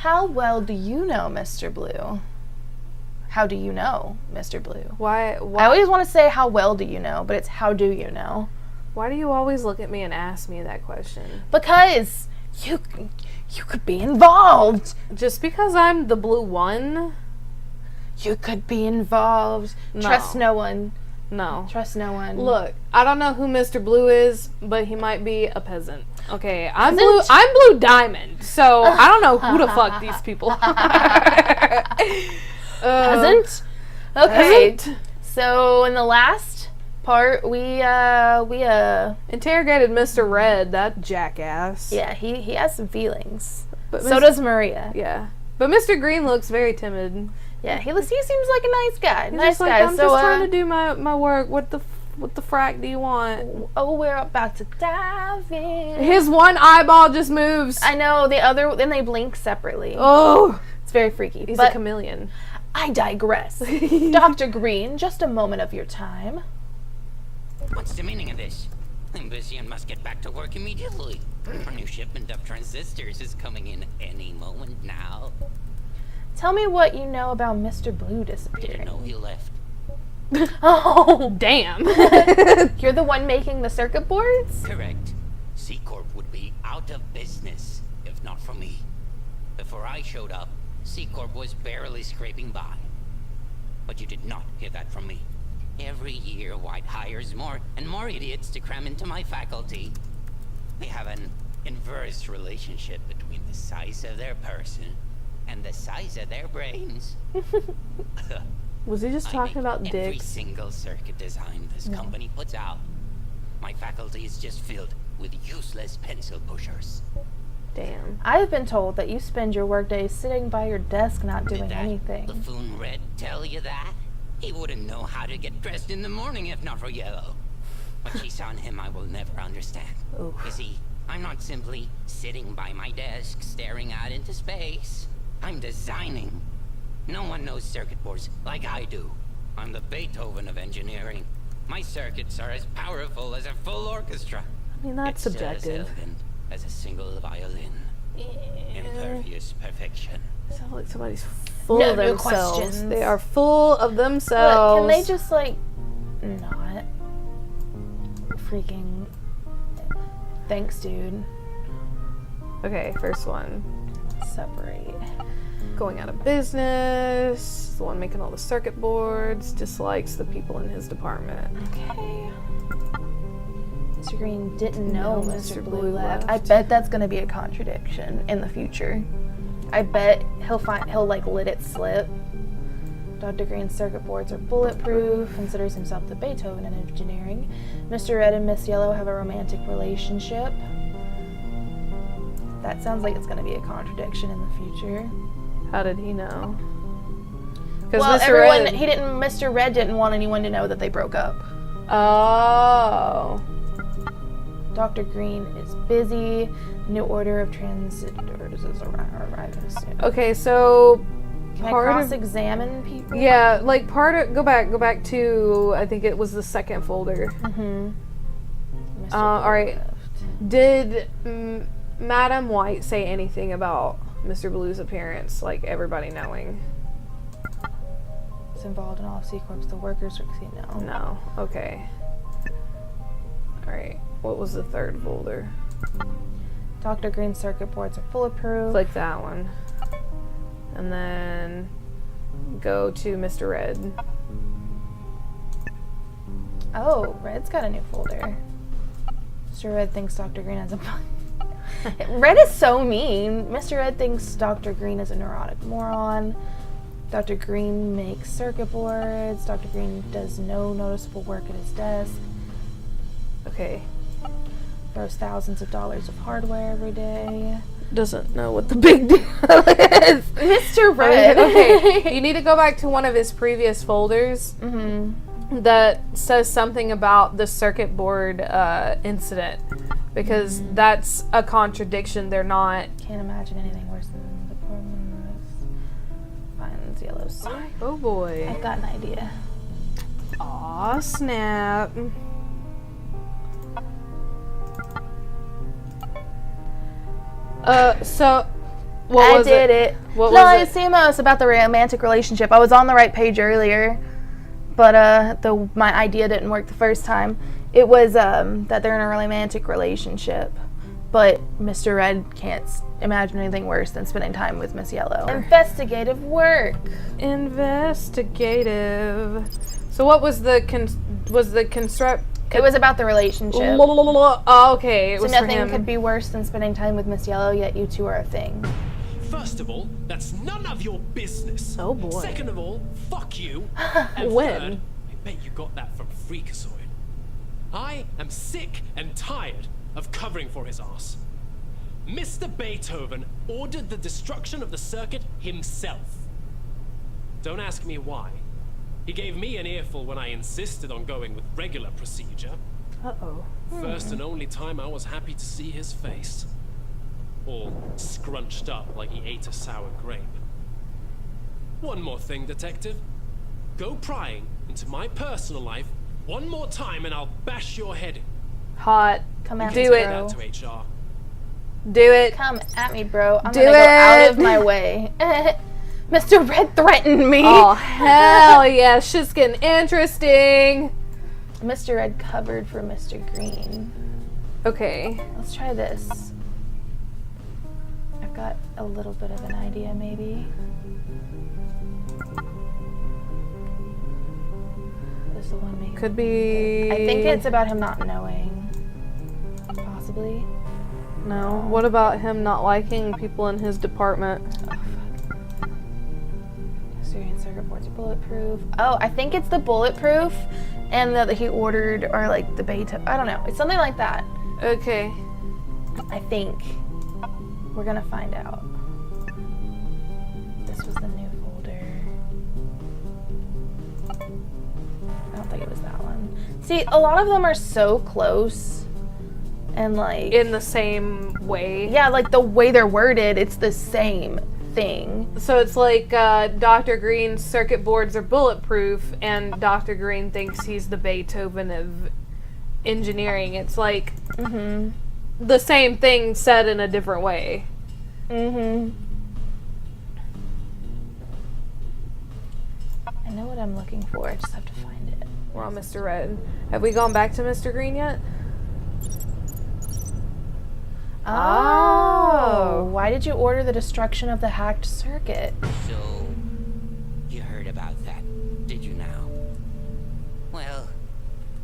How well do you know Mr. Blue? How do you know Mr. Blue? Why? I always want to say how well do you know, but it's how do you know? Why do you always look at me and ask me that question? Because you could be involved. Just because I'm the blue one? You could be involved. No. Trust no one. No. Trust no one. Look, I don't know who Mr. Blue is, but he might be a peasant. Okay, I'm Peasant? Blue Diamond, so I don't know who the fuck these people are. Peasant? Okay. Peasant? So in the last part, we Interrogated Mr. Red, that jackass. yeah, he has some feelings. But So does Maria. Yeah. But Mr. Green looks very timid. Yeah, he seems like a nice guy. He's Nice just like, guy. I'm just trying to do my work. What the frack do you want? Oh, we're about to dive in. His one eyeball just moves. I know, then they blink separately. Oh, It's very freaky. he's But a chameleon. I digress. Dr. Green, just a moment of your time. What's the meaning of this? I'm busy and must get back to work immediately. Our new shipment of transistors is coming in any moment now. Tell me what you know about Mr. Blue Didn't disappearing. know he left. Oh, Damn. you're the one making the circuit boards? Correct. C-Corp would be out of business if not for me. Before I showed up, C-Corp was barely scraping by. But you did not hear that from me. Every year, White hires more and more idiots to cram into my faculty. They have an inverse relationship between the size of their person and the size of their brains. Was he just I talking make about every dicks? single circuit design this company puts out. My faculty is just filled with useless pencil pushers. Damn. I've been told that you spend your workdays sitting by your desk not Did doing that anything. buffoon Red tell you that? He wouldn't know how to get dressed in the morning if not for Yellow. What she saw in him I will never understand. Oof. You see, I'm not simply sitting by my desk staring out into space. I'm designing. No one knows circuit boards like I do. I'm the Beethoven of engineering. My circuits are as powerful as a full orchestra. I mean, that's It's subjective. as elegant as a single violin. Impervious perfection. Sounds like somebody's full No of new themselves. questions. They are full of themselves. Look, can they just, like, not freaking... Thanks, dude. Okay, first one. Separate. Going out of business. The one making all the circuit boards. Dislikes the people in his department. Okay. Mr. Green didn't know No, Mr. Mr. Blue Blue left. I left. bet that's gonna be a contradiction in the future. I bet he'll like let it slip. Dr. Green's circuit boards are bulletproof, considers himself the Beethoven in engineering. Mr. Red and Miss Yellow have a romantic relationship. That sounds like it's gonna be a contradiction in the future. How did he know? Because Well, Mr. Red... Mr. Red didn't want anyone to know that they broke up. Oh. Dr. Green is busy. New order of transistors is arriving soon. Okay, so... Can I part of- cross-examine people? Yeah, like go back to, I think it was the second folder. Mm-hmm. Alright. Did Madam White say anything about Mr. Blue's appearance, like everybody knowing? It's involved in all of C-Corps. The workers are no. No. Okay. Alright. What was the third folder? Dr. Green's circuit boards are bulletproof. Click that one. And then go to Mr. Red. Oh, Red's got a new folder. Mr. Red thinks Dr. Green has a... Red is so mean. Mr. Red thinks Dr. Green is a neurotic moron. Dr. Green makes circuit boards. Dr. Green does no noticeable work at his desk. Okay. Throws thousands of dollars of hardware every day. Doesn't know what the big deal is. Mr. Red. Okay. You need to go back to one of his previous folders Mm-hmm. that says something about the circuit board incident. Because that's a contradiction. They're not... Can't imagine anything worse than the poor finds yellow sign. Oh boy. I've got an idea. Aw, snap. What was did it. What no, was it? Simos about the romantic relationship. I was on the right page earlier, but my idea didn't work the first time. It was that they're in a romantic relationship, but Mr. Red can't imagine anything worse than spending time with Miss Yellow. Investigative work. Investigative. So what was the construct? It was about the relationship. Oh, okay. It So was for nothing him. could be worse than spending time with Miss Yellow, yet you two are a thing. First of all, that's none of your business. Oh, boy. Second of all, fuck you. And When? third, I bet you got that from Freakazoid. I am sick and tired of covering for his ass. Mr. Beethoven ordered the destruction of the circuit himself. Don't ask me why. He gave me an earful when I insisted on going with regular procedure. Uh-oh. First and only time I was happy to see his face. All scrunched up like he ate a sour grape. One more thing, Detective. Go prying into my personal life one more time and I'll bash your head in. Hot. Come at Do me, it. bro. That to HR. Do it. Come at me, bro. I'm Do gonna go out it. of my way. Mr. Red threatened me. Oh, hell yeah. Shit's getting interesting. Mr. Red covered for Mr. Green. Okay. Let's try this. I've got a little bit of an idea, maybe. This is the one making. Could be... I think it's about him not knowing. Possibly. No. What about him not liking people in his department? Oh, fuck. Syrian circuit boards are bulletproof. Oh, I think it's the bulletproof and that he ordered, or like the beta. I don't know. It's something like that. Okay. I think. We're gonna find out. This was the new folder. I don't think it was that one. See, a lot of them are so close. And like... In the same way. yeah, like the way they're worded, it's the same thing. So it's like Dr. Green's circuit boards are bulletproof, and Dr. Green thinks he's the Beethoven of engineering. It's like the same thing said in a different way. I know what I'm looking for, I just have to find it. We're on Mr. Red. Have we gone back to Mr. Green yet? Oh, why did you order the destruction of the hacked circuit? So, you heard about that, did you now? Well,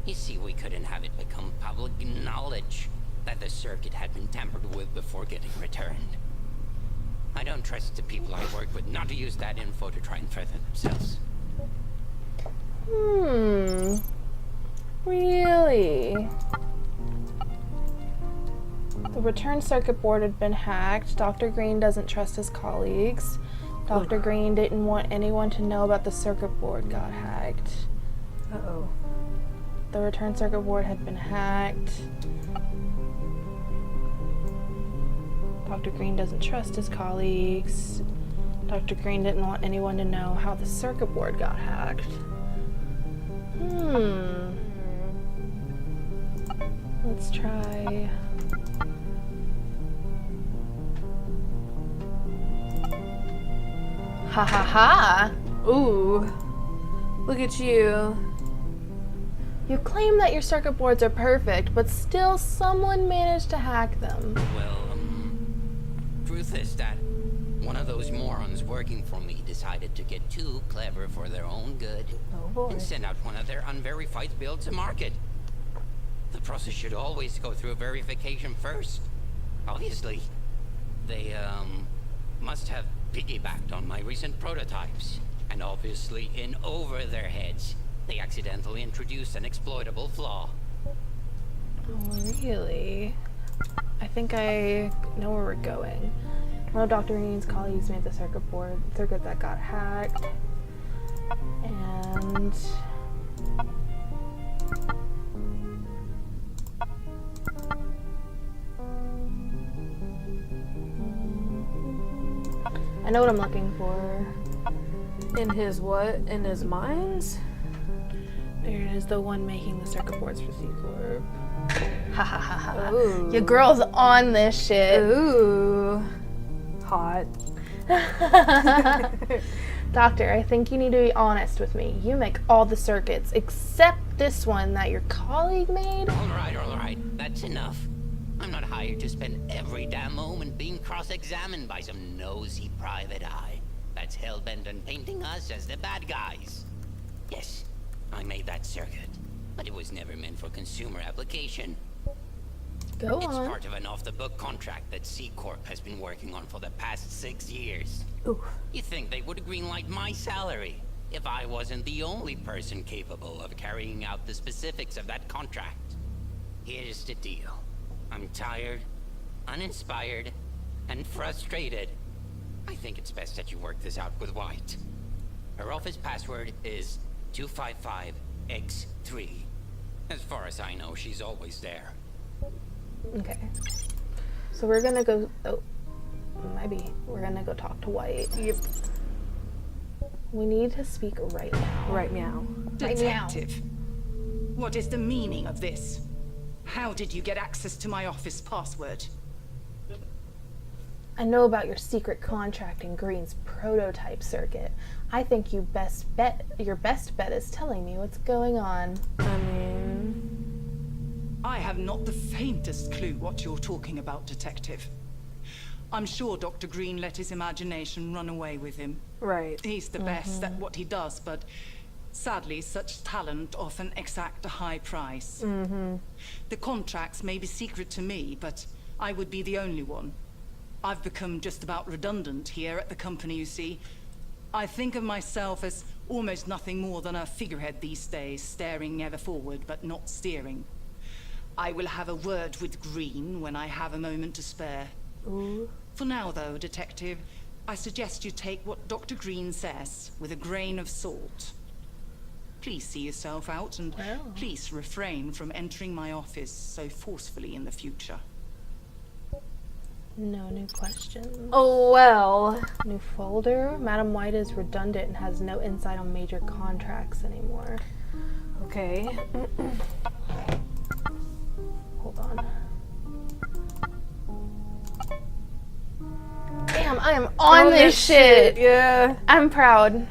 you see, we couldn't have it become public knowledge that the circuit had been tampered with before getting returned. I don't trust the people I work with not to use that info to try and threaten themselves. Really? The return circuit board had been hacked. Dr. Green doesn't trust his colleagues. Dr. Green didn't want anyone to know about the circuit board got hacked. Uh-oh. The return circuit board had been hacked. Dr. Green doesn't trust his colleagues. Dr. Green didn't want anyone to know how the circuit board got hacked. Let's try... Ha ha ha! Ooh. Look at you. You claim that your circuit boards are perfect, but still someone managed to hack them. Well, truth is that one of those morons working for me decided to get too clever for their own good Oh boy. and send out one of their unverified builds to market. The process should always go through a verification first. Obviously, they, must have piggybacked on my recent prototypes. And obviously, in over their heads, they accidentally introduced an exploitable flaw. Oh, really? I think I know where we're going. One of Dr. Green's colleagues made the circuit that got hacked. And... I know what I'm looking for. In his what? In his minds? There it is, the one making the circuit boards for C-Corp. Ha ha ha ha. Ooh. Your girl's on this shit. Ooh. Hot. Doctor, I think you need to be honest with me. You make all the circuits except this one that your colleague made. All right. That's enough. I'm not hired to spend every damn moment being cross-examined by some nosy private eye that's hell-bent on painting us as the bad guys. Yes, I made that circuit, but it was never meant for consumer application. Go It's on. part of an off-the-book contract that C Corp has been working on for the past 6 years. Ooh. You think they would greenlight my salary if I wasn't the only person capable of carrying out the specifics of that contract? Here's the deal. I'm tired, uninspired, and frustrated. I think it's best that you work this out with White. Her office password is 255X3. As far as I know, she's always there. Okay. So we're gonna go. Oh, maybe we're gonna go talk to White. Yep. We need to speak right now. Right now. Right now. Detective, what is the meaning of this? How did you get access to my office password? I know about your secret contract in Green's prototype circuit. I think your best bet is telling me what's going on. I mean, I have not the faintest clue what you're talking about, Detective. I'm sure Dr. Green let his imagination run away with him. right. He's the best at what he does, but sadly, such talent often exact a high price. The contracts may be secret to me, but I would be the only one. I've become just about redundant here at the company, you see. I think of myself as almost nothing more than a figurehead these days, staring ever forward but not steering. I will have a word with Green when I have a moment to spare. Ooh. For now, though, Detective, I suggest you take what Dr. Green says with a grain of salt. Please see yourself out, and Wow. please refrain from entering my office so forcefully in the future. No new questions. Oh, well. New folder. Madam White is redundant and has no insight on major contracts anymore. Okay. Hold on. Damn, I am on this shit. Yeah. I'm proud.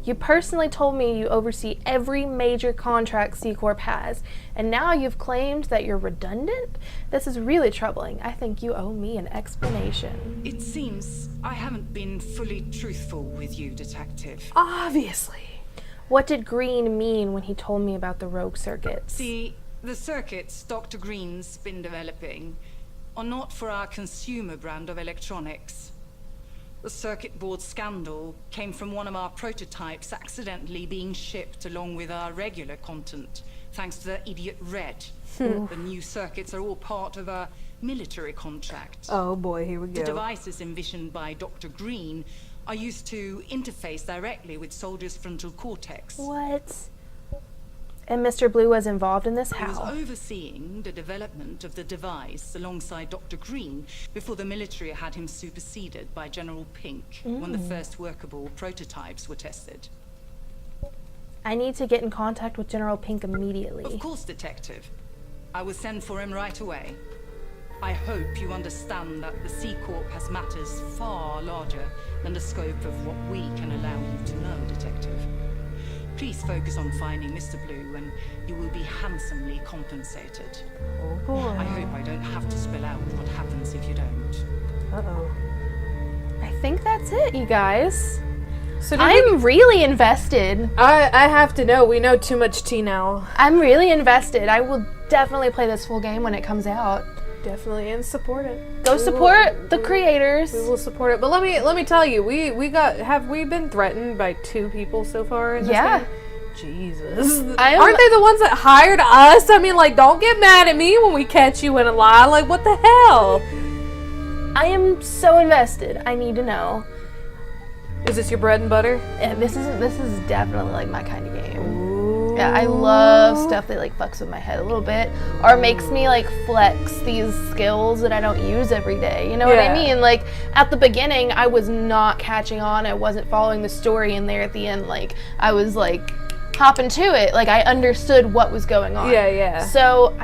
You personally told me you oversee every major contract C Corp has, and now you've claimed that you're redundant? This is really troubling. I think you owe me an explanation. It seems I haven't been fully truthful with you, Detective. Obviously. What did Green mean when he told me about the rogue circuits? See, the circuits Dr. Green's been developing are not for our consumer brand of electronics. The circuit board scandal came from one of our prototypes accidentally being shipped along with our regular content, thanks to the idiot Red. The new circuits are all part of a military contract. Oh boy, here we The go. devices envisioned by Dr. Green are used to interface directly with soldiers' frontal cortex. What? And Mr. Blue was involved in this? He was How? overseeing the development of the device alongside Dr. Green before the military had him superseded by General Pink when the first workable prototypes were tested. I need to get in contact with General Pink Of immediately. course, Detective. I will send for him right away. I hope you understand that the C Corp has matters far larger than the scope of what we can allow you to know, Detective. Please focus on finding Mr. Blue and you will be handsomely compensated. Oh boy. I hope I don't have to spell out what happens if you don't. Uh-oh. I think that's it, you guys. So I'm really invested. I have to know. We know too much tea now. I'm really invested. I will definitely play this full game when it comes out. Definitely, and support it. Go support the creators. We will support it. But let me tell you, we been threatened by 2 people so far in this Yeah. game? Jesus. I am- Aren't they the ones that hired us? I mean, like, don't get mad at me when we catch you in a lie. Like, what the hell? I am so invested. I need to know. Is this your bread and butter? And this is definitely like my kind of game. Yeah, I love stuff that like fucks with my head a little bit or makes me like flex these skills that I don't use every day. You know what I Yeah. mean? Like at the beginning, I was not catching on. I wasn't following the story, and there at the end, like I was like hopping to it. Like I understood what was going on. Yeah, yeah. So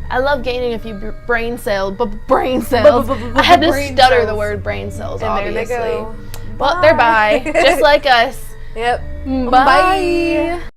I I love gaining a few brain cells. I had to Brain stutter the cells. word brain cells, And obviously. there they go. Well, they're bye. Just like us. Yep. Bye.